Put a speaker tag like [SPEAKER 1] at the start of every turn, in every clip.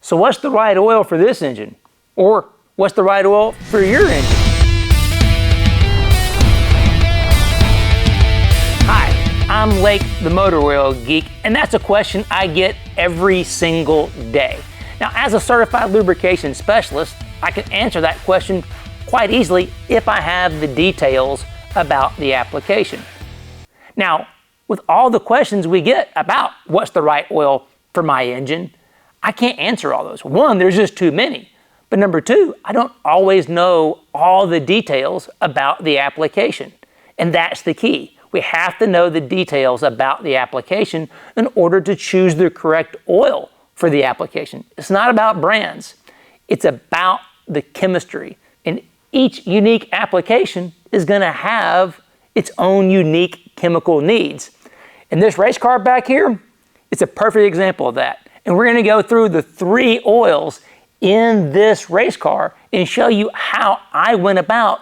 [SPEAKER 1] So what's the right oil for this engine? Or what's the right oil for your engine? Hi, I'm Lake, the motor oil geek, and that's a question I get every single day. Now, as a certified lubrication specialist, I can answer that question quite easily if I have the details about the application. Now, with all the questions we get about what's the right oil for my engine, I can't answer all those. One, there's just too many. But number two, I don't always know all the details about the application. And that's the key. We have to know the details about the application in order to choose the correct oil for the application. It's not about brands. It's about the chemistry. And each unique application is going to have its own unique chemical needs. And this race car back here, it's a perfect example of that. And we're going to go through the 3 oils in this race car and show you how I went about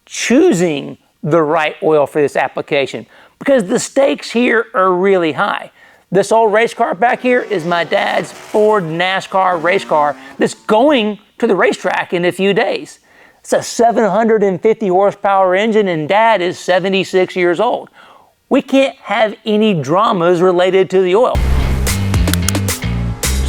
[SPEAKER 1] choosing the right oil for this application, because the stakes here are really high. This old race car back here is my dad's Ford NASCAR race car that's going to the racetrack in a few days. It's a 750 horsepower engine and Dad is 76 years old. We can't have any dramas related to the oil.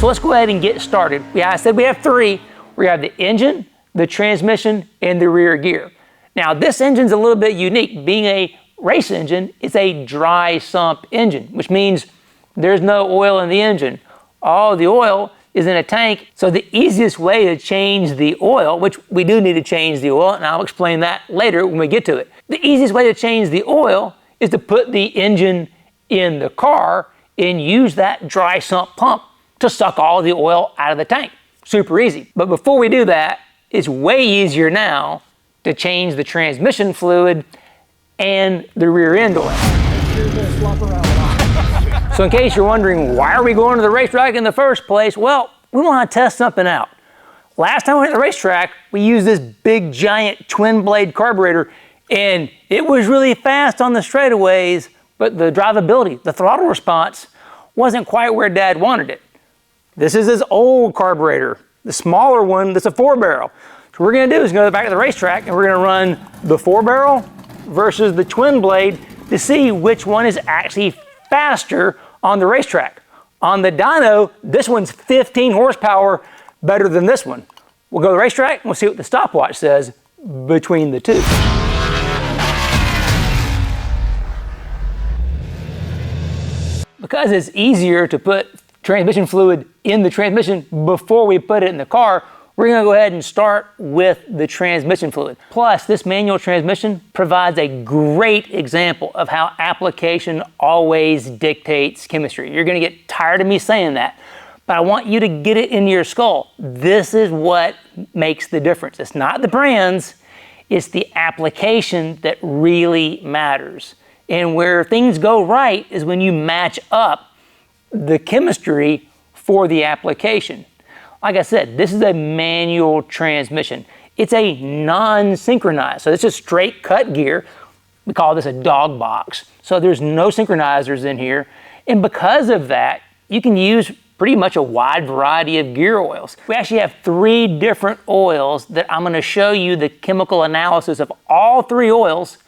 [SPEAKER 1] So let's go ahead and get started. I said we have 3. We have the engine, the transmission, and the rear gear. Now this engine's a little bit unique. Being a race engine, it's a dry sump engine, which means there's no oil in the engine. All the oil is in a tank. So the easiest way to change the oil, which we do need to change the oil, and I'll explain that later when we get to it. The easiest way to change the oil is to put the engine in the car and use that dry sump pump to suck all the oil out of the tank. Super easy. But before we do that, it's way easier now to change the transmission fluid and the rear end oil. So in case you're wondering, why are we going to the racetrack in the first place? Well, we want to test something out. Last time we went to the racetrack, we used this big giant twin blade carburetor and it was really fast on the straightaways, but the drivability, the throttle response wasn't quite where Dad wanted it. This is his old carburetor, the smaller one that's a 4-barrel. So what we're gonna do is go back to the racetrack and we're gonna run the 4-barrel versus the twin blade to see which one is actually faster on the racetrack. On the dyno, this one's 15 horsepower better than this one. We'll go to the racetrack and we'll see what the stopwatch says between the two. Because it's easier to put transmission fluid in the transmission before we put it in the car, we're going to go ahead and start with the transmission fluid. Plus, this manual transmission provides a great example of how application always dictates chemistry. You're going to get tired of me saying that, but I want you to get it in your skull. This is what makes the difference. It's not the brands, it's the application that really matters. And where things go right is when you match up the chemistry for the application. Like I said, this is a manual transmission. It's a non-synchronized, so it's a straight cut gear. We call this a dog box. So there's no synchronizers in here. And because of that, you can use pretty much a wide variety of gear oils. We actually have 3 different oils that I'm gonna show you the chemical analysis of all 3 oils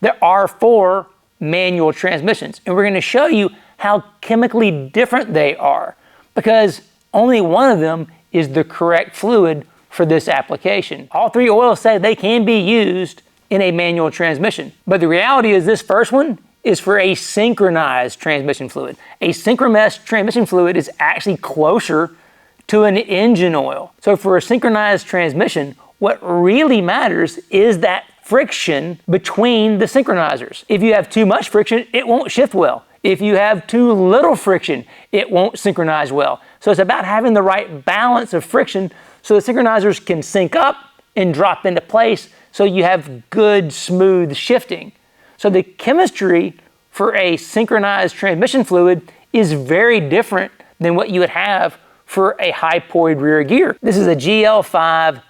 [SPEAKER 1] there are for manual transmissions. And we're gonna show you how chemically different they are, because only one of them is the correct fluid for this application. All 3 oils say they can be used in a manual transmission, but the reality is this first one is for a synchronized transmission fluid. A synchronized transmission fluid is actually closer to an engine oil. So for a synchronized transmission, what really matters is that friction between the synchronizers. If you have too much friction, it won't shift well. If you have too little friction, it won't synchronize well. So it's about having the right balance of friction so the synchronizers can sync up and drop into place so you have good, smooth shifting. So the chemistry for a synchronized transmission fluid is very different than what you would have for a hypoid rear gear. This is a GL5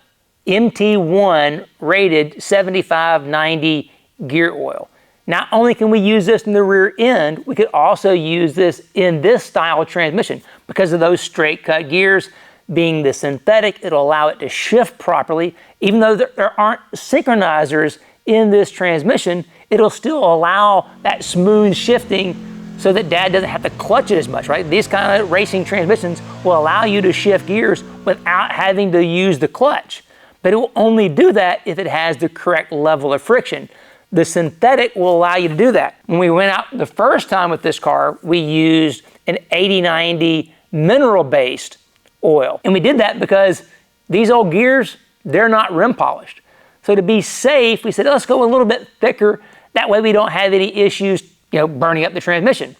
[SPEAKER 1] MT1 rated 7590 gear oil. Not only can we use this in the rear end, we could also use this in this style of transmission. Because of those straight cut gears, being the synthetic, it'll allow it to shift properly. Even though there aren't synchronizers in this transmission, it'll still allow that smooth shifting so that Dad doesn't have to clutch it as much, right? These kind of racing transmissions will allow you to shift gears without having to use the clutch. But it will only do that if it has the correct level of friction. The synthetic will allow you to do that. When we went out the first time with this car, we used an 80/90 mineral-based oil. And we did that because these old gears, they're not rim polished. So to be safe, we said, let's go a little bit thicker. That way we don't have any issues, burning up the transmission.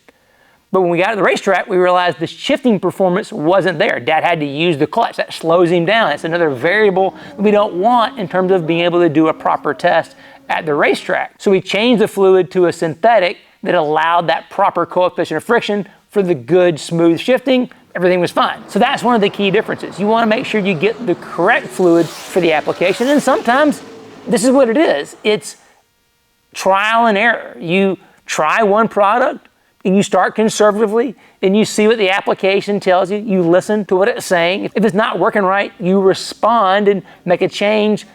[SPEAKER 1] But when we got to the racetrack, we realized the shifting performance wasn't there. Dad had to use the clutch. That slows him down. That's another variable that we don't want in terms of being able to do a proper test at the racetrack. So we changed the fluid to a synthetic that allowed that proper coefficient of friction for the good, smooth shifting. Everything was fine. So that's one of the key differences. You want to make sure you get the correct fluid for the application. And sometimes this is what it is. It's trial and error. You try one product and you start conservatively and you see what the application tells you. You listen to what it's saying. If it's not working right, you respond and make a change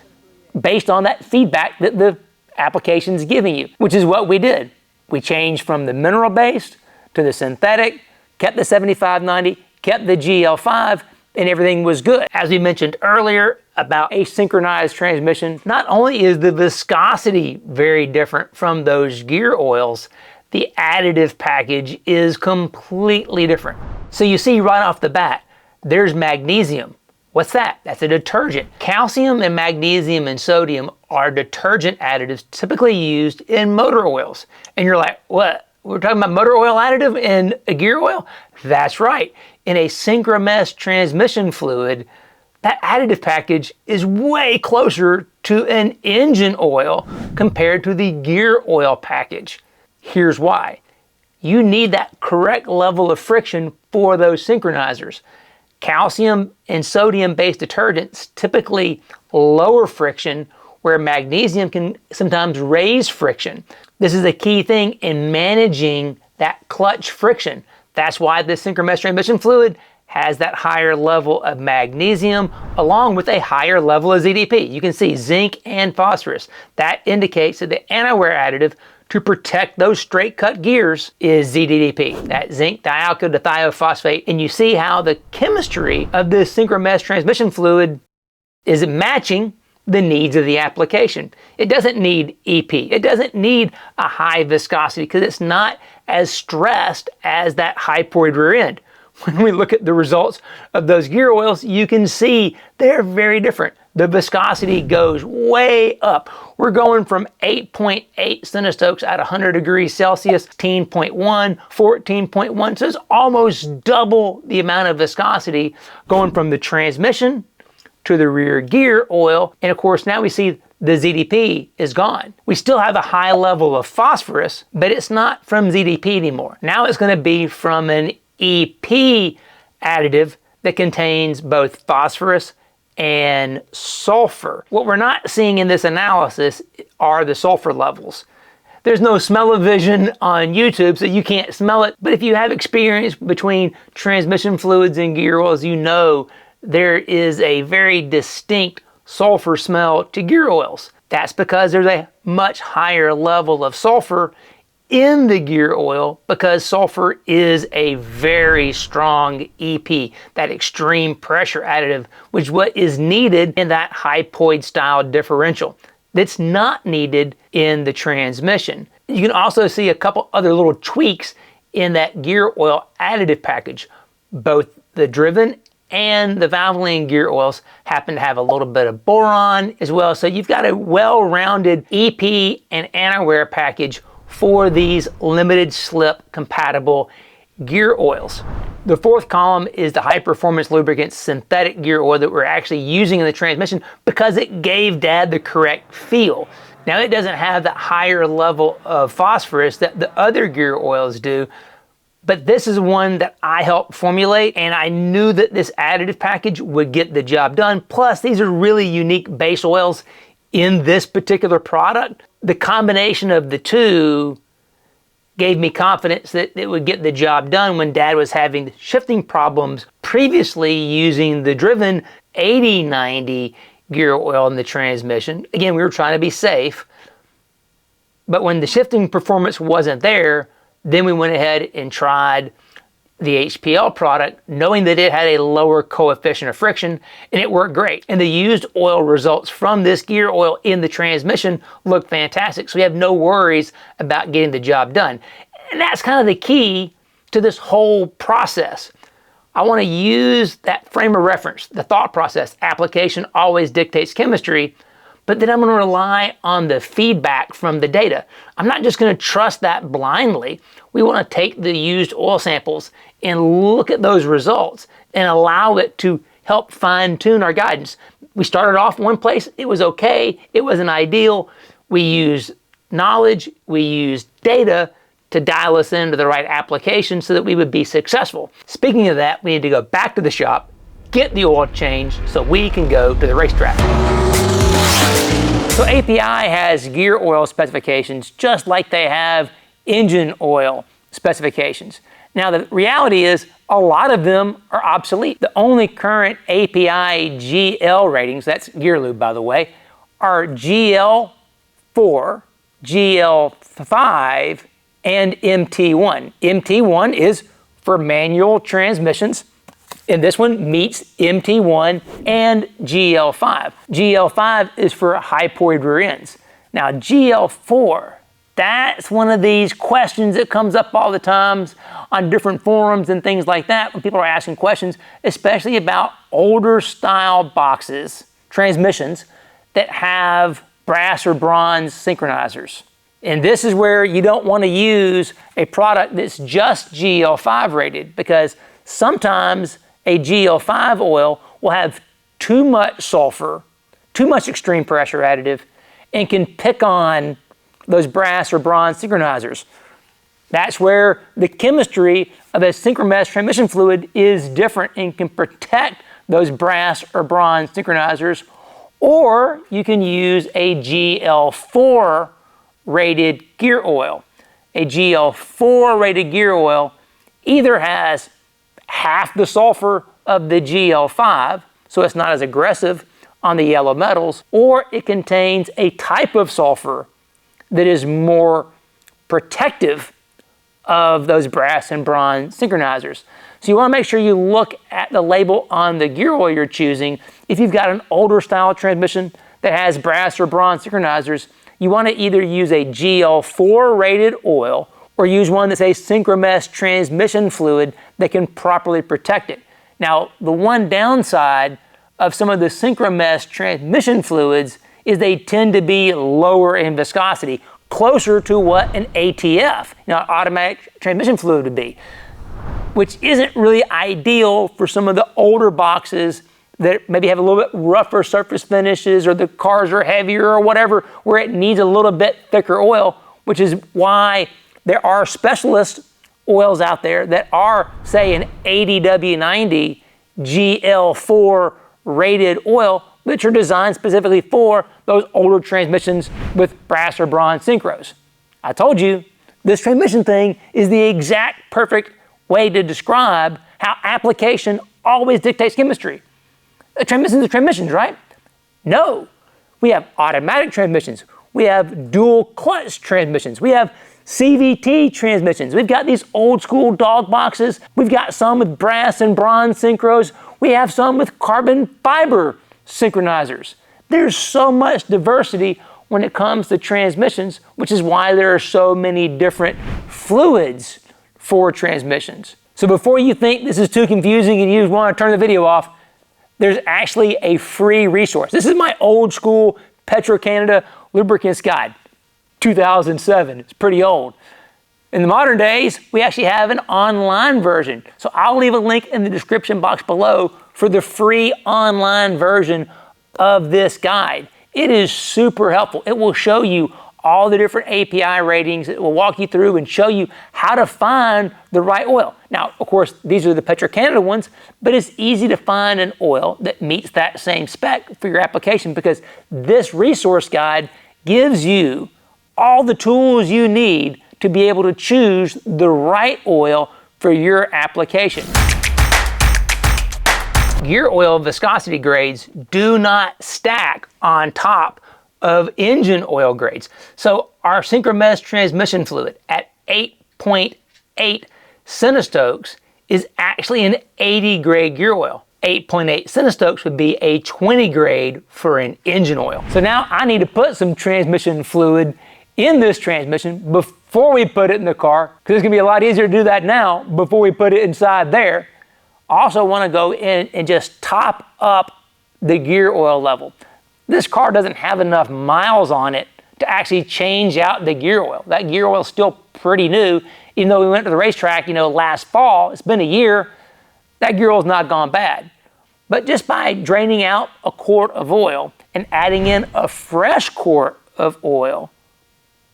[SPEAKER 1] based on that feedback that the application's giving you, which is what we did. We changed from the mineral-based to the synthetic, kept the 75/90, kept the GL5, and everything was good. As we mentioned earlier about a synchronized transmission, not only is the viscosity very different from those gear oils, the additive package is completely different. So you see right off the bat, there's magnesium. What's that? That's a detergent. Calcium and magnesium and sodium are detergent additives typically used in motor oils. And you're like, what? We're talking about motor oil additive in a gear oil? That's right. In a synchromesh transmission fluid, that additive package is way closer to an engine oil compared to the gear oil package. Here's why. You need that correct level of friction for those synchronizers. Calcium and sodium-based detergents typically lower friction, where magnesium can sometimes raise friction. This is a key thing in managing that clutch friction. That's why the synchromesh transmission fluid has that higher level of magnesium along with a higher level of ZDP. You can see zinc and phosphorus. That indicates that the anti-wear additive to protect those straight cut gears is ZDDP, that zinc dialkyl-dithiophosphate. And you see how the chemistry of this synchromesh transmission fluid is matching the needs of the application. It doesn't need EP. It doesn't need a high viscosity because it's not as stressed as that hypoid rear end. When we look at the results of those gear oils, you can see they're very different. The viscosity goes way up. We're going from 8.8 centistokes at 100 degrees Celsius, 10.1, 14.1. So it's almost double the amount of viscosity going from the transmission to the rear gear oil. And of course, now we see the ZDP is gone. We still have a high level of phosphorus, but it's not from ZDP anymore. Now it's going to be from an EP additive that contains both phosphorus and sulfur. What we're not seeing in this analysis are the sulfur levels. There's no smell-o-vision on YouTube, so you can't smell it. But if you have experience between transmission fluids and gear oils, you know there is a very distinct sulfur smell to gear oils. That's because there's a much higher level of sulfur in the gear oil because sulfur is a very strong EP, that extreme pressure additive, which is what is needed in that hypoid style differential. That's not needed in the transmission. You can also see a couple other little tweaks in that gear oil additive package. Both the driven and the Valvoline gear oils happen to have a little bit of boron as well. So you've got a well-rounded EP and anti-wear package for these limited slip compatible gear oils. The fourth column is the high performance lubricant synthetic gear oil that we're actually using in the transmission because it gave Dad the correct feel. Now it doesn't have that higher level of phosphorus that the other gear oils do, but this is one that I helped formulate and I knew that this additive package would get the job done. Plus these are really unique base oils in this particular product. The combination of the two gave me confidence that it would get the job done when Dad was having shifting problems previously using the driven 80/90 gear oil in the transmission. Again, we were trying to be safe, but when the shifting performance wasn't there, then we went ahead and tried the HPL product, knowing that it had a lower coefficient of friction, and it worked great. And the used oil results from this gear oil in the transmission look fantastic. So we have no worries about getting the job done. And that's kind of the key to this whole process. I want to use that frame of reference, the thought process. Application always dictates chemistry, but then I'm going to rely on the feedback from the data. I'm not just going to trust that blindly. We want to take the used oil samples and look at those results and allow it to help fine-tune our guidance. We started off one place, it was okay, it wasn't ideal. We used knowledge, we used data to dial us into the right application so that we would be successful. Speaking of that, we need to go back to the shop, get the oil changed so we can go to the racetrack. So API has gear oil specifications just like they have engine oil specifications. Now the reality is a lot of them are obsolete. The only current API GL ratings, that's gear lube by the way, are GL4, GL5, and MT1. MT1 is for manual transmissions, and this one meets MT1 and GL5. GL5 is for hypoid rear ends. Now GL4, that's one of these questions that comes up all the time on different forums and things like that when people are asking questions, especially about older style boxes, transmissions that have brass or bronze synchronizers. And this is where you don't want to use a product that's just GL5 rated, because sometimes a GL5 oil will have too much sulfur, too much extreme pressure additive, and can pick on those brass or bronze synchronizers. That's where the chemistry of a synchromesh transmission fluid is different and can protect those brass or bronze synchronizers. Or you can use a GL4 rated gear oil. A GL4 rated gear oil either has half the sulfur of the GL5, so it's not as aggressive on the yellow metals, or it contains a type of sulfur that is more protective of those brass and bronze synchronizers. So you want to make sure you look at the label on the gear oil you're choosing. If you've got an older style transmission that has brass or bronze synchronizers, you want to either use a GL4 rated oil or use one that's a synchromesh transmission fluid that can properly protect it. Now, the one downside of some of the synchromesh transmission fluids is they tend to be lower in viscosity, closer to what an ATF, automatic transmission fluid would be, which isn't really ideal for some of the older boxes that maybe have a little bit rougher surface finishes, or the cars are heavier or whatever, where it needs a little bit thicker oil, which is why there are specialist oils out there that are, say, an 80W90 GL4 rated oil, which are designed specifically for those older transmissions with brass or bronze synchros. I told you, this transmission thing is the exact perfect way to describe how application always dictates chemistry. Transmissions are transmissions, right? No. We have automatic transmissions. We have dual clutch transmissions. We have CVT transmissions. We've got these old school dog boxes. We've got some with brass and bronze synchros. We have some with carbon fiber synchronizers. There's so much diversity when it comes to transmissions, which is why there are so many different fluids for transmissions. So before you think this is too confusing and you want to turn the video off, there's actually a free resource. This is my old school Petro-Canada lubricants guide, 2007. It's pretty old. In the modern days, we actually have an online version. So I'll leave a link in the description box below for the free online version of this guide. It is super helpful. It will show you all the different API ratings. It will walk you through and show you how to find the right oil. Now, of course, these are the Petro-Canada ones, but it's easy to find an oil that meets that same spec for your application, because this resource guide gives you all the tools you need to be able to choose the right oil for your application. Gear oil viscosity grades do not stack on top of engine oil grades. So our synchronized transmission fluid at 8.8 centistokes is actually an 80 grade gear oil. 8.8 centistokes would be a 20 grade for an engine oil. So now I need to put some transmission fluid in this transmission before we put it in the car, because it's gonna be a lot easier to do that now before we put it inside there. Also want to go in and just top up the gear oil level. This car doesn't have enough miles on it to actually change out the gear oil. That gear oil is still pretty new. Even though we went to the racetrack, last fall, it's been a year, that gear oil's not gone bad. But just by draining out a quart of oil and adding in a fresh quart of oil,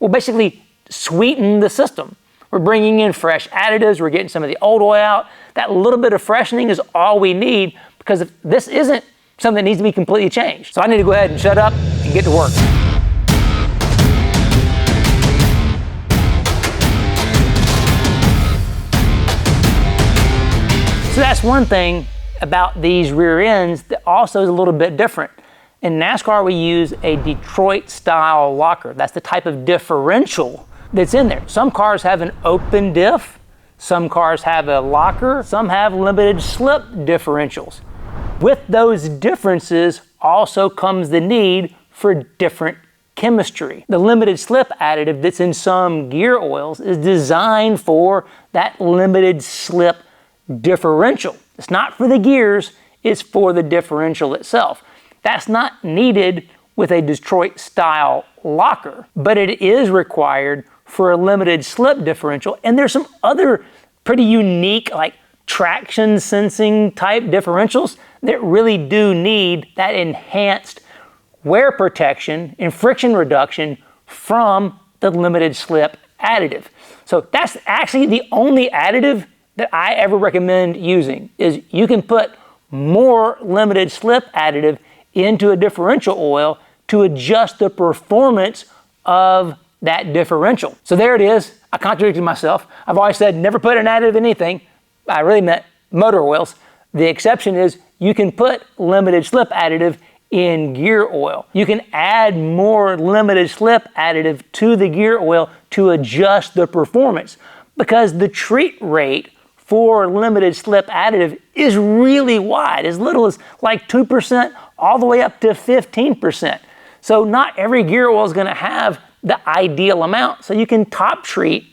[SPEAKER 1] we'll basically sweeten the system. We're bringing in fresh additives, we're getting some of the old oil out. That little bit of freshening is all we need, because if this isn't something that needs to be completely changed. So I need to go ahead and shut up and get to work. So that's one thing about these rear ends that also is a little bit different. In NASCAR, we use a Detroit style locker. That's the type of differential that's in there. Some cars have an open diff, some cars have a locker, some have limited slip differentials. With those differences also comes the need for different chemistry. The limited slip additive that's in some gear oils is designed for that limited slip differential. It's not for the gears, it's for the differential itself. That's not needed with a Detroit style locker, but it is required for a limited slip differential. And there's some other pretty unique, like traction sensing type differentials that really do need that enhanced wear protection and friction reduction from the limited slip additive. So that's actually the only additive that I ever recommend using. Is you can put more limited slip additive into a differential oil to adjust the performance of that differential. So there it is. I contradicted myself. I've always said never put an additive in anything. I really meant motor oils. The exception is you can put limited slip additive in gear oil. You can add more limited slip additive to the gear oil to adjust the performance, because the treat rate for limited slip additive is really wide, as little as like 2% all the way up to 15%. So not every gear oil is going to have the ideal amount. So you can top treat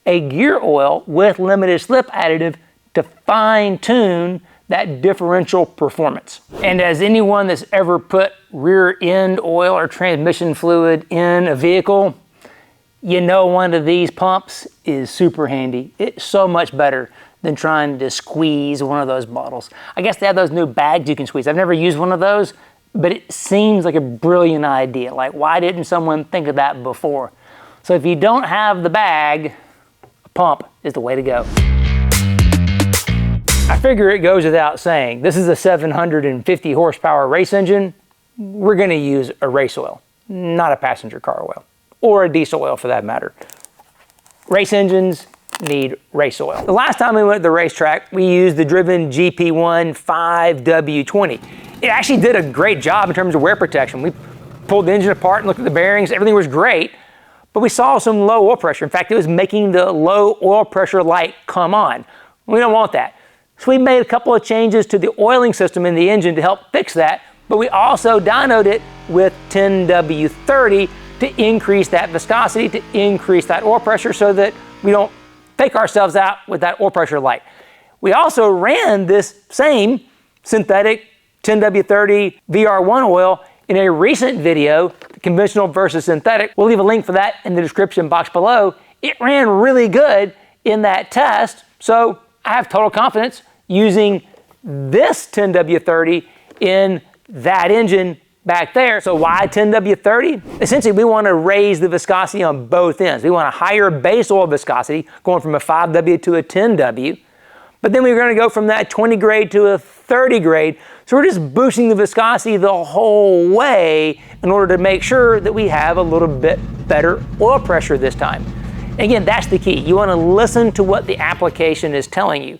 [SPEAKER 1] a gear oil with limited slip additive to fine tune that differential performance. And as anyone that's ever put rear end oil or transmission fluid in a vehicle, one of these pumps is super handy. It's so much better than trying to squeeze one of those bottles. I guess they have those new bags you can squeeze. I've never used one of those, but it seems like a brilliant idea. Like, why didn't someone think of that before? So if you don't have the bag, a pump is the way to go. I figure it goes without saying, this is a 750 horsepower race engine. We're gonna use a race oil, not a passenger car oil, or a diesel oil for that matter. Race engines need race oil. The last time we went to the racetrack, we used the Driven GP1 5W20. It actually did a great job in terms of wear protection. We pulled the engine apart and looked at the bearings, everything was great, but we saw some low oil pressure. In fact, it was making the low oil pressure light come on. We don't want that. So we made a couple of changes to the oiling system in the engine to help fix that, but we also dynoed it with 10W30 to increase that viscosity, to increase that oil pressure so that we don't fake ourselves out with that oil pressure light. We also ran this same synthetic 10W30 VR1 oil in a recent video, conventional versus synthetic. We'll leave a link for that in the description box below. It ran really good in that test, so I have total confidence using this 10W30 in that engine back there. So why 10W30? Essentially, we want to raise the viscosity on both ends. We want a higher base oil viscosity, going from a 5W to a 10W. But then we're going to go from that 20 grade to a 30 grade. So we're just boosting the viscosity the whole way in order to make sure that we have a little bit better oil pressure this time. Again, that's the key. You want to listen to what the application is telling you.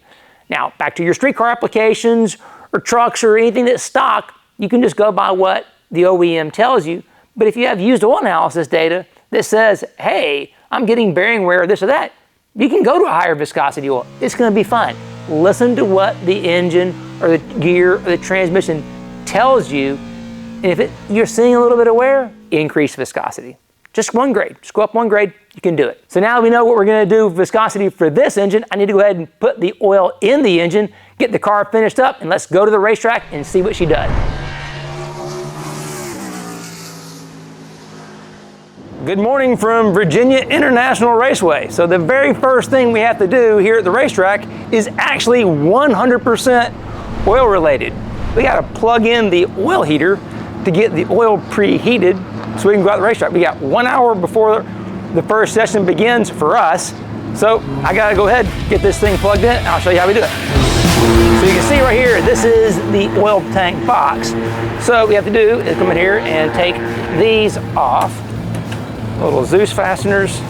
[SPEAKER 1] Now, back to your street car applications or trucks or anything that's stock, you can just go by what the OEM tells you. But if you have used oil analysis data that says, hey, I'm getting bearing wear or this or that, you can go to a higher viscosity oil. It's going to be fine. Listen to what the engine or the gear or the transmission tells you. And if you're seeing a little bit of wear, increase viscosity. Just one grade. Just go up one grade, you can do it. So now we know what we're going to do viscosity for this engine. I need to go ahead and put the oil in the engine, get the car finished up, and let's go to the racetrack and see what she does. Good morning from Virginia International Raceway. So the very first thing we have to do here at the racetrack is actually 100% oil related. We got to plug in the oil heater to get the oil preheated so we can go out the racetrack. We got 1 hour before the first session begins for us. So I got to go ahead, get this thing plugged in, and I'll show you how we do it. So you can see right here, this is the oil tank box. So what we have to do is come in here and take these off. Little Zeus fasteners.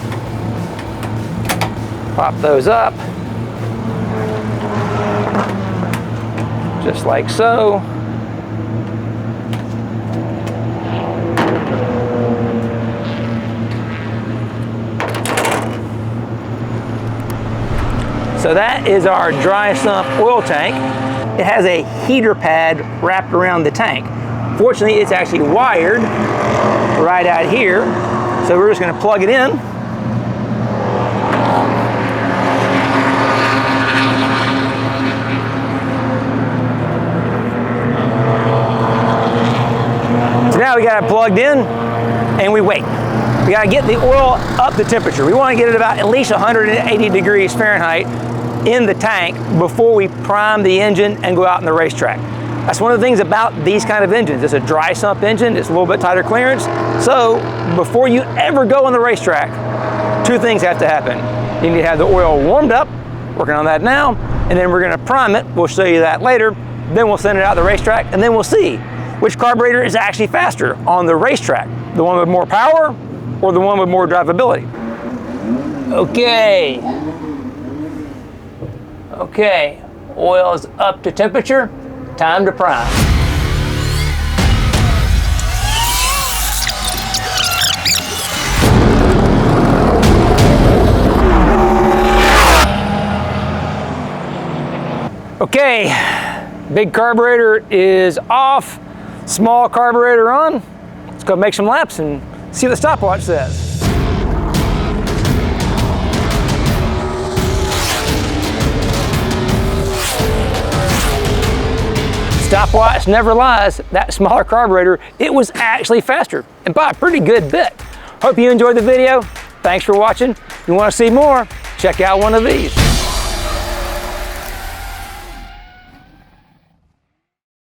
[SPEAKER 1] Pop those up. Just like so. So that is our dry sump oil tank. It has a heater pad wrapped around the tank. Fortunately, it's actually wired right out here. So we're just going to plug it in. So now we got it plugged in and we wait. We got to get the oil up to temperature. We want to get it about at least 180 degrees Fahrenheit in the tank before we prime the engine and go out on the racetrack. That's one of the things about these kind of engines. It's a dry sump engine, it's a little bit tighter clearance. So before you ever go on the racetrack, two things have to happen. You need to have the oil warmed up, working on that now, and then we're gonna prime it. We'll show you that later. Then we'll send it out to the racetrack, and then we'll see which carburetor is actually faster on the racetrack. The one with more power or the one with more drivability. Okay, oil is up to temperature. Time to prime. Okay, big carburetor is off, small carburetor on. Let's go make some laps and see what the stopwatch says. Stopwatch never lies. That smaller carburetor, it was actually faster and by a pretty good bit. Hope you enjoyed the video. Thanks for watching. If you want to see more, check out one of these.